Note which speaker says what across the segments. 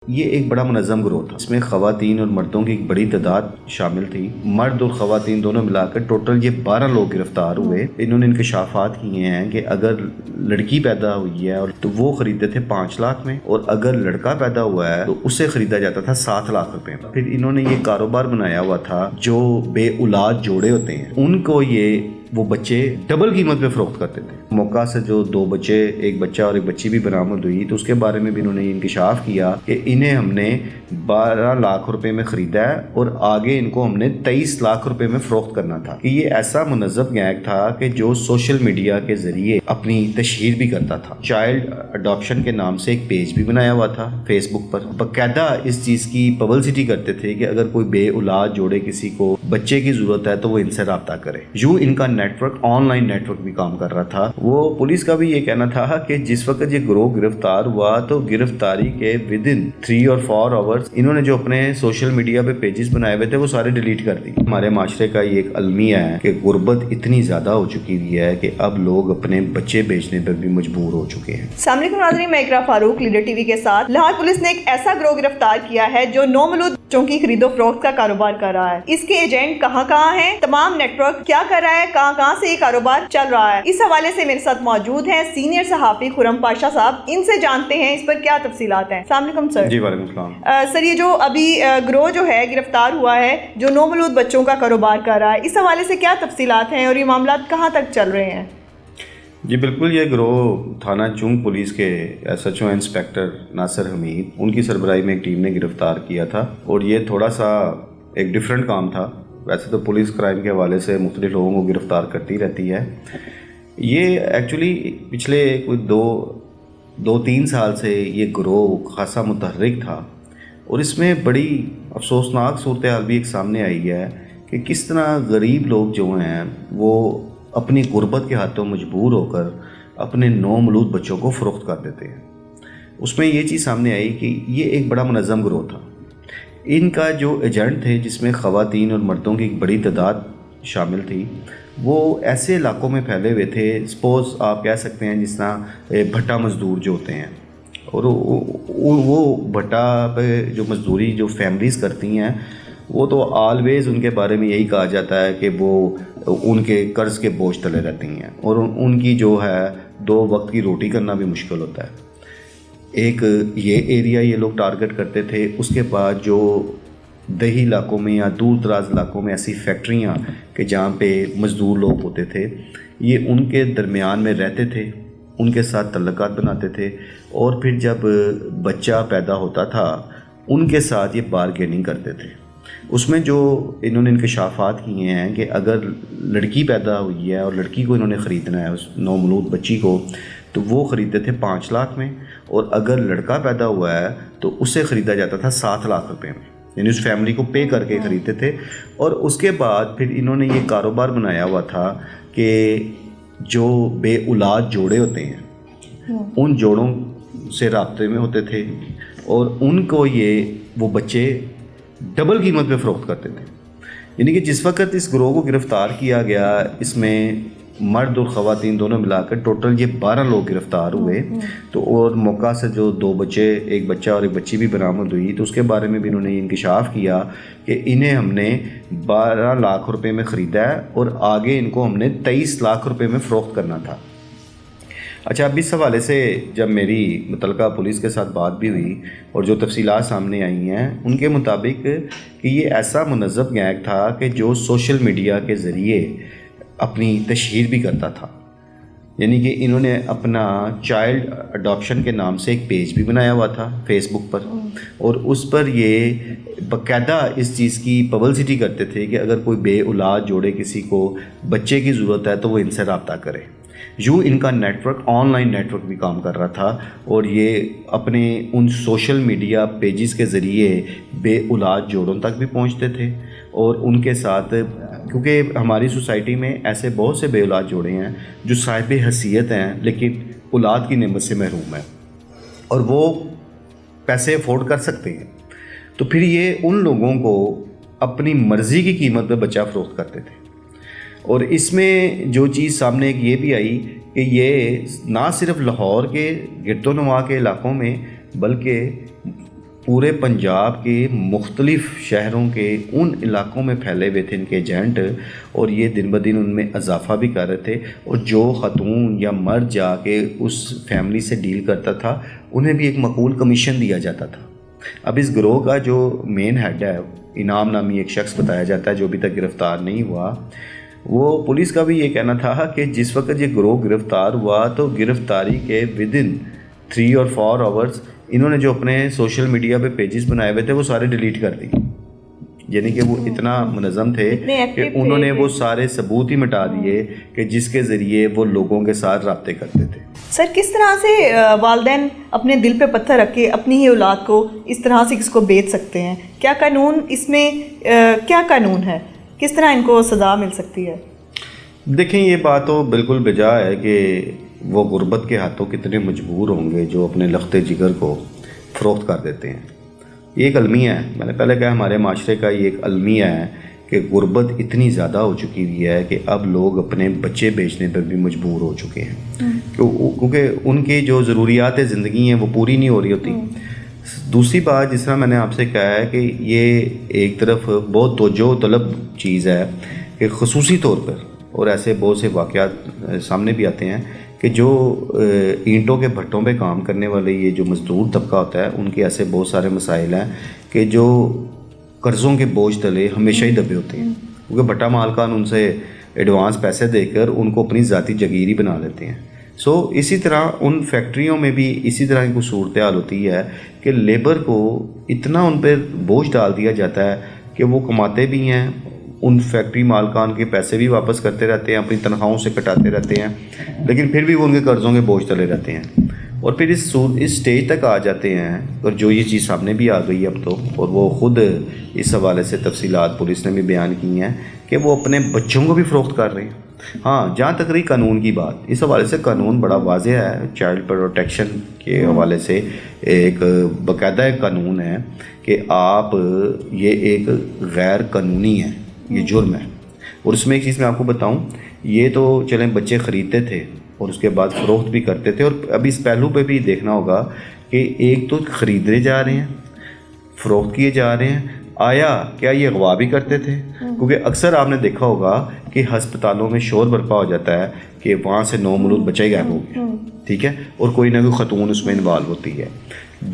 Speaker 1: یہ ایک بڑا منظم گروہ تھا، اس میں خواتین اور مردوں کی ایک بڑی تعداد شامل تھی۔ مرد اور خواتین دونوں ملا کر ٹوٹل یہ 12 لوگ گرفتار ہوئے۔ انہوں نے انکشافات کیے ہیں کہ اگر لڑکی پیدا ہوئی ہے تو وہ خریدتے تھے 5 لاکھ میں، اور اگر لڑکا پیدا ہوا ہے تو اسے خریدا جاتا تھا 7 لاکھ روپے میں۔ پھر انہوں نے یہ کاروبار بنایا ہوا تھا، جو بے اولاد جوڑے ہوتے ہیں ان کو وہ بچے ڈبل قیمت پہ فروخت کرتے تھے۔ موقع سے جو 2 بچے، ایک بچہ اور ایک بچی بھی برآمد ہوئی، تو اس کے بارے میں بھی انہوں نے انکشاف کیا کہ انہیں ہم نے 12 لاکھ روپے میں خریدا ہے اور آگے ان کو ہم نے 23 لاکھ روپے میں فروخت کرنا تھا۔ کہ یہ ایسا منظم گینگ تھا کہ جو سوشل میڈیا کے ذریعے اپنی تشہیر بھی کرتا تھا۔ چائلڈ اڈاپشن کے نام سے ایک پیج بھی بنایا ہوا تھا فیس بک پر، باقاعدہ اس چیز کی پبلسٹی کرتے تھے کہ اگر کوئی بے اولاد جوڑے کسی کو بچے کی ضرورت ہے تو وہ ان سے رابطہ کرے۔ یوں ان کا network, online network بھی کام کر رہا تھا۔ وہ پولیس کا بھی یہ کہنا تھا کہ جس وقت یہ گروہ گرفتار ہوا تو گرفتاری کے ودن 3 اور 4 آورز انہوں نے جو اپنے سوشل میڈیا پہ پیجز بنائے ہوئے تھے وہ سارے ڈیلیٹ کر دی۔ ہمارے معاشرے کا یہ ایک المیہ ہے کہ غربت اتنی زیادہ ہو چکی ہوئی ہے کہ اب لوگ اپنے بچے بیچنے پر بھی مجبور ہو چکے ہیں۔
Speaker 2: السلام علیکم ناظرین، میں اقرا فاروق لیڈر ٹی وی کے ساتھ۔ لاہور پولیس نے ایک ایسا گروہ گرفتار کیا ہے جو نومولود بچوں کی خرید و فروخت کا کاروبار کر رہا ہے۔ اس کے ایجنٹ کہاں کہاں ہیں، تمام نیٹ ورک کیا کر رہا ہے، کہاں کہاں سے یہ کاروبار چل رہا ہے، اس حوالے سے میرے ساتھ موجود ہیں سینئر صحافی خرم پاشا صاحب۔ ان سے جانتے ہیں اس پر کیا تفصیلات ہیں۔ السلام علیکم سر۔
Speaker 1: جی وعلیکم السلام۔
Speaker 2: سر، یہ جو ابھی گروہ جو ہے گرفتار ہوا ہے جو نومولود بچوں کا کاروبار کر رہا ہے، اس حوالے سے کیا تفصیلات ہیں اور یہ معاملات کہاں تک چل رہے ہیں؟
Speaker 1: جی بالکل، یہ گروہ تھانہ چنگ پولیس کے SHO انسپیکٹر ناصر حمید، ان کی سربراہی میں ایک ٹیم نے گرفتار کیا تھا، اور یہ تھوڑا سا ایک ڈیفرنٹ کام تھا۔ ویسے تو پولیس کرائم کے حوالے سے مختلف لوگوں کو گرفتار کرتی رہتی ہے۔ یہ ایکچولی پچھلے کوئی 2-3 سال سے یہ گروہ خاصا متحرک تھا، اور اس میں بڑی افسوسناک صورتحال بھی ایک سامنے آئی ہے کہ کس طرح غریب لوگ جو ہیں وہ اپنی غربت کے ہاتھوں مجبور ہو کر اپنے نومولود بچوں کو فروخت کر دیتے ہیں۔ اس میں یہ چیز سامنے آئی کہ یہ ایک بڑا منظم گروہ تھا۔ ان کا جو ایجنٹ تھے، جس میں خواتین اور مردوں کی ایک بڑی تعداد شامل تھی، وہ ایسے علاقوں میں پھیلے ہوئے تھے، سپوز آپ کہہ سکتے ہیں جس طرح بھٹا مزدور جو ہوتے ہیں، اور وہ بھٹا پہ جو مزدوری جو فیملیز کرتی ہیں، وہ تو آلویز ان کے بارے میں یہی کہا جاتا ہے کہ وہ ان کے قرض کے بوجھ تلے رہتی ہیں، اور ان کی جو ہے 2 وقت کی روٹی کرنا بھی مشکل ہوتا ہے۔ ایک یہ ایریا یہ لوگ ٹارگٹ کرتے تھے۔ اس کے بعد جو دیہی علاقوں میں یا دور دراز علاقوں میں ایسی فیکٹریاں کہ جہاں پہ مزدور لوگ ہوتے تھے، یہ ان کے درمیان میں رہتے تھے، ان کے ساتھ تعلقات بناتے تھے، اور پھر جب بچہ پیدا ہوتا تھا ان کے ساتھ یہ بارگیننگ کرتے تھے۔ اس میں جو انہوں نے انکشافات کیے ہیں کہ اگر لڑکی پیدا ہوئی ہے اور لڑکی کو انہوں نے خریدنا ہے، اس نومولود بچی کو، تو وہ خریدتے تھے 5 لاکھ میں، اور اگر لڑکا پیدا ہوا ہے تو اسے خریدا جاتا تھا 7 لاکھ روپے میں، یعنی اس فیملی کو پے کر کے خریدتے تھے۔ اور اس کے بعد پھر انہوں نے یہ کاروبار بنایا ہوا تھا کہ جو بے اولاد جوڑے ہوتے ہیں ان جوڑوں سے رابطے میں ہوتے تھے، اور ان کو وہ بچے ڈبل قیمت پہ فروخت کرتے تھے۔ یعنی کہ جس وقت اس گروہ کو گرفتار کیا گیا، اس میں مرد اور خواتین دونوں ملا کر ٹوٹل یہ 12 لوگ گرفتار ہوئے، تو اور موقع سے جو 2 بچے، ایک بچہ اور ایک بچی بھی برآمد ہوئی، تو اس کے بارے میں بھی انہوں نے انکشاف کیا کہ انہیں ہم نے 12 لاکھ روپے میں خریدا ہے اور آگے ان کو ہم نے 23 لاکھ روپے میں فروخت کرنا تھا۔ اچھا، اب اس حوالے سے جب میری متعلقہ پولیس کے ساتھ بات بھی ہوئی اور جو تفصیلات سامنے آئی ہیں، ان کے مطابق کہ یہ ایسا منظم گینگ تھا کہ جو سوشل میڈیا کے ذریعے اپنی تشہیر بھی کرتا تھا۔ یعنی کہ انہوں نے اپنا چائلڈ اڈاپشن کے نام سے ایک پیج بھی بنایا ہوا تھا فیس بک پر، اور اس پر یہ باقاعدہ اس چیز کی پبلسٹی کرتے تھے کہ اگر کوئی بے اولاد جوڑے کسی کو بچے کی ضرورت ہے تو وہ ان سے رابطہ کرے۔ یوں ان کا network, online network بھی کام کر رہا تھا، اور یہ اپنے ان سوشل میڈیا پیجز کے ذریعے بے اولاد جوڑوں تک بھی پہنچتے تھے، اور ان کے ساتھ، کیونکہ ہماری سوسائٹی میں ایسے بہت سے بے اولاد جوڑے ہیں جو صاحب حیثیت ہیں لیکن اولاد کی نعمت سے محروم ہیں، اور وہ پیسے افورڈ کر سکتے ہیں، تو پھر یہ ان لوگوں کو اپنی مرضی کی قیمت پہ بچہ فروخت کرتے تھے۔ اور اس میں جو چیز سامنے ایک یہ بھی آئی کہ یہ نہ صرف لاہور کے گرد و نواح کے علاقوں میں بلکہ پورے پنجاب کے مختلف شہروں کے ان علاقوں میں پھیلے ہوئے تھے ان کے ایجنٹ، اور یہ دن بدن ان میں اضافہ بھی کر رہے تھے، اور جو خاتون یا مرد جا کے اس فیملی سے ڈیل کرتا تھا انہیں بھی ایک معقول کمیشن دیا جاتا تھا۔ اب اس گروہ کا جو مین ہیڈ ہے، انعام نامی ایک شخص بتایا جاتا ہے جو ابھی تک گرفتار نہیں ہوا، وہ پولیس کا بھی یہ کہنا تھا کہ جس وقت یہ گروہ گرفتار ہوا تو گرفتاری کے ودن 3 اور 4 آورز انہوں نے جو اپنے سوشل میڈیا پہ پیجز بنائے ہوئے تھے وہ سارے ڈیلیٹ کر دیے، یعنی کہ وہ اتنا منظم تھے کہ انہوں نے وہ سارے ثبوت ہی مٹا دیے کہ جس کے ذریعے وہ لوگوں کے ساتھ رابطے کرتے تھے۔
Speaker 2: سر، کس طرح سے والدین اپنے دل پہ پتھر رکھ کے اپنی ہی اولاد کو اس طرح سے کس کو بیچ سکتے ہیں؟ کیا قانون اس میں کیا قانون ہے؟ کس طرح ان کو سزا مل سکتی ہے؟
Speaker 1: دیکھیں، یہ بات تو بالکل بجا ہے کہ وہ غربت کے ہاتھوں کتنے مجبور ہوں گے جو اپنے لخت جگر کو فروخت کر دیتے ہیں۔ یہ ایک المیہ ہے، میں نے پہلے کہا ہمارے معاشرے کا یہ ایک المیہ ہے کہ غربت اتنی زیادہ ہو چکی ہوئی ہے کہ اب لوگ اپنے بچے بیچنے پر بھی مجبور ہو چکے ہیں، کیونکہ ان کی جو ضروریات زندگی ہیں وہ پوری نہیں ہو رہی ہوتی۔ دوسری بات، جس طرح میں نے آپ سے کہا ہے کہ یہ ایک طرف بہت توجہ طلب چیز ہے کہ خصوصی طور پر، اور ایسے بہت سے واقعات سامنے بھی آتے ہیں کہ جو اینٹوں کے بھٹوں پہ کام کرنے والے یہ جو مزدور طبقہ ہوتا ہے ان کے ایسے بہت سارے مسائل ہیں کہ جو قرضوں کے بوجھ تلے ہمیشہ ہی دبے ہوتے ہیں، کیونکہ بھٹا مالکان ان سے ایڈوانس پیسے دے کر ان کو اپنی ذاتی جگیری بنا لیتے ہیں۔ اسی طرح ان فیکٹریوں میں بھی اسی طرح کی صورتحال ہوتی ہے کہ لیبر کو اتنا ان پہ بوجھ ڈال دیا جاتا ہے کہ وہ کماتے بھی ہیں، ان فیکٹری مالکان کے پیسے بھی واپس کرتے رہتے ہیں، اپنی تنخواہوں سے کٹاتے رہتے ہیں، لیکن پھر بھی وہ ان کے قرضوں کے بوجھ تلے رہتے ہیں، اور پھر اس سٹیج تک آ جاتے ہیں، اور جو یہ چیز سامنے بھی آ گئی اب تو، اور وہ خود اس حوالے سے تفصیلات پولیس نے بھی بیان کی ہیں کہ وہ اپنے بچوں کو بھی فروخت کر رہے ہیں۔ ہاں، جہاں تک رہی قانون کی بات، اس حوالے سے قانون بڑا واضح ہے، چائلڈ پروٹیکشن کے حوالے سے ایک باقاعدہ قانون ہے کہ آپ یہ ایک غیر قانونی ہے، یہ جرم ہے۔ اور اس میں ایک چیز میں آپ کو بتاؤں، یہ تو چلیں بچے خریدتے تھے اور اس کے بعد فروخت بھی کرتے تھے، اور اب اس پہلو پہ بھی دیکھنا ہوگا کہ ایک تو خریدے جا رہے ہیں، فروخت کیے جا رہے ہیں، آیا کیا یہ اغوا بھی کرتے تھے؟ کیونکہ اکثر آپ نے دیکھا ہوگا کہ ہسپتالوں میں شور برپا ہو جاتا ہے کہ وہاں سے نومولود بچہ ہی غائب ہو گیا، ٹھیک ہے، اور کوئی نہ کوئی خاتون اس میں انوالو ہوتی ہے۔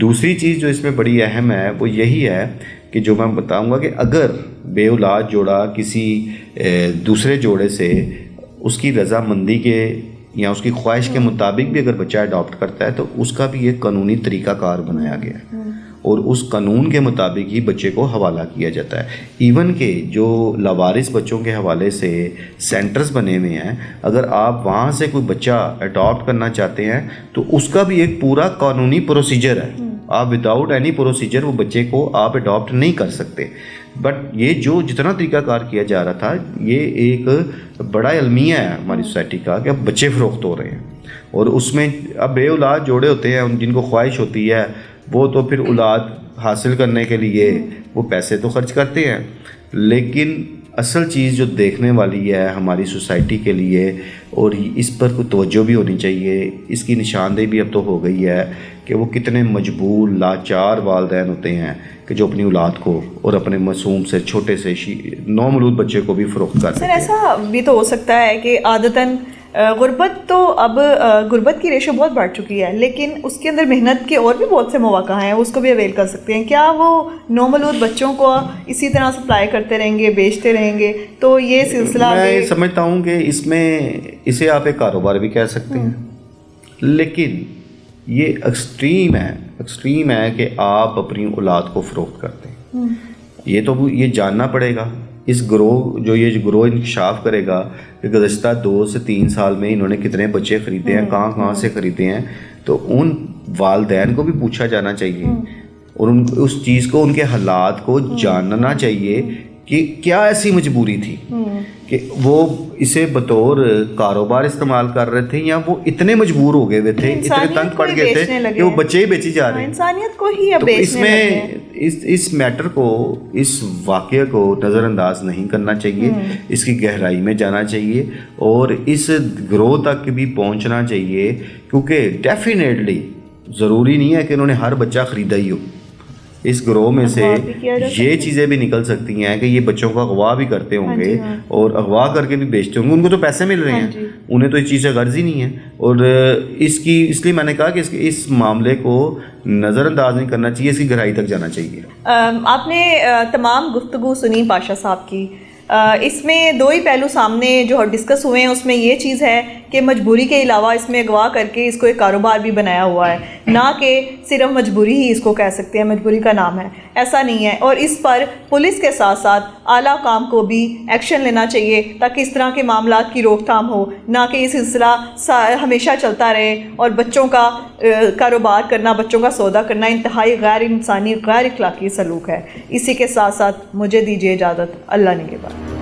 Speaker 1: دوسری چیز جو اس میں بڑی اہم ہے وہ یہی ہے کہ جو میں بتاؤں گا کہ اگر بے اولاد جوڑا کسی دوسرے جوڑے سے اس کی رضامندی کے یا اس کی خواہش کے مطابق بھی اگر بچہ اڈاپٹ کرتا ہے تو اس کا بھی ایک قانونی طریقہ کار بنایا گیا ہے، اور اس قانون کے مطابق ہی بچے کو حوالہ کیا جاتا ہے۔ ایون کہ جو لاوارث بچوں کے حوالے سے سینٹرز بنے ہوئے ہیں، اگر آپ وہاں سے کوئی بچہ اڈاپٹ کرنا چاہتے ہیں تو اس کا بھی ایک پورا قانونی پروسیجر ہے، آپ وداؤٹ اینی پروسیجر وہ بچے کو آپ اڈاپٹ نہیں کر سکتے۔ بٹ یہ جو جتنا طریقہ کار کیا جا رہا تھا، یہ ایک بڑا المیہ ہے ہماری سوسائٹی کا کہ اب بچے فروخت ہو رہے ہیں، اور اس میں اب بے اولاد جوڑے ہوتے ہیں، جن کو خواہش ہوتی ہے وہ تو پھر اولاد حاصل کرنے کے لیے وہ پیسے تو خرچ کرتے ہیں، لیکن اصل چیز جو دیکھنے والی ہے ہماری سوسائٹی کے لیے، اور اس پر کوئی توجہ بھی ہونی چاہیے، اس کی نشاندہی بھی اب تو ہو گئی ہے کہ وہ کتنے مجبور لاچار والدین ہوتے ہیں کہ جو اپنی اولاد کو اور اپنے معصوم سے چھوٹے سے نومولود بچے کو بھی فروخت کر دیتے ہیں۔
Speaker 2: سر، ایسا بھی تو ہو سکتا ہے کہ عادتاً غربت تو اب غربت کی ریشو بہت بڑھ چکی ہے، لیکن اس کے اندر محنت کے اور بھی بہت سے مواقع ہیں، اس کو بھی اویل کر سکتے ہیں۔ کیا وہ نومولود بچوں کو اسی طرح سپلائی کرتے رہیں گے، بیچتے رہیں گے تو یہ سلسلہ
Speaker 1: میں سمجھتا ہوں کہ اس میں اسے آپ ایک کاروبار بھی کہہ سکتے ہیں، لیکن یہ ایکسٹریم ہے کہ آپ اپنی اولاد کو فروخت کرتے ہیں۔ یہ تو یہ جاننا پڑے گا، اس یہ گروہ انکشاف کرے گا کہ گزشتہ 2 سے 3 سال میں انہوں نے کتنے بچے خریدے ہیں، کہاں سے خریدے ہیں، تو ان والدین کو بھی پوچھا جانا چاہیے، اور اس چیز کو، ان کے حالات کو جاننا چاہیے کہ کیا ایسی مجبوری تھی کہ وہ اسے بطور کاروبار استعمال کر رہے تھے، یا وہ اتنے مجبور ہو گئے تھے، اتنے تنگ پڑ گئے تھے کہ وہ بچے ہی بیچی جا رہے ہیں۔
Speaker 2: انسانیت کو ہی اب
Speaker 1: اس میں اس میٹر کو، اس واقعے کو نظر انداز نہیں کرنا چاہیے، اس کی گہرائی میں جانا چاہیے اور اس گروہ تک بھی پہنچنا چاہیے، کیونکہ ڈیفینیٹلی ضروری نہیں ہے کہ انہوں نے ہر بچہ خریدا ہی ہو، اس گروہ میں سے
Speaker 2: اغوا بھی کیا جا
Speaker 1: یہ چیزیں بھی نکل سکتی ہیں کہ یہ بچوں کو اغوا بھی کرتے ہوں گے
Speaker 2: ہاں۔
Speaker 1: اور اغوا کر کے بھی بیچتے ہوں گے. ان کو تو پیسے مل رہے ہیں, انہیں تو اس چیز سے غرض ہی نہیں ہے. اور اس لیے میں نے کہا کہ اس معاملے کو نظر انداز نہیں کرنا چاہیے, اس کی گہرائی تک جانا چاہیے.
Speaker 2: آپ نے تمام گفتگو سنی پاشا صاحب کی, اس میں دو ہی پہلو سامنے جو ڈسکس ہوئے ہیں. اس میں یہ چیز ہے کہ مجبوری کے علاوہ اس میں اغوا کر کے اس کو ایک کاروبار بھی بنایا ہوا ہے, نہ کہ صرف مجبوری ہی اس کو کہہ سکتے ہیں, مجبوری کا نام ہے, ایسا نہیں ہے. اور اس پر پولیس کے ساتھ ساتھ اعلیٰ حکام کو بھی ایکشن لینا چاہیے تاکہ اس طرح کے معاملات کی روک تھام ہو, نہ کہ یہ سلسلہ ہمیشہ چلتا رہے. اور بچوں کا کاروبار کرنا, بچوں کا سودا کرنا انتہائی غیر انسانی, غیر اخلاقی سلوک ہے. اسی کے ساتھ ساتھ مجھے دیجیے اجازت. اللہ نگہبان.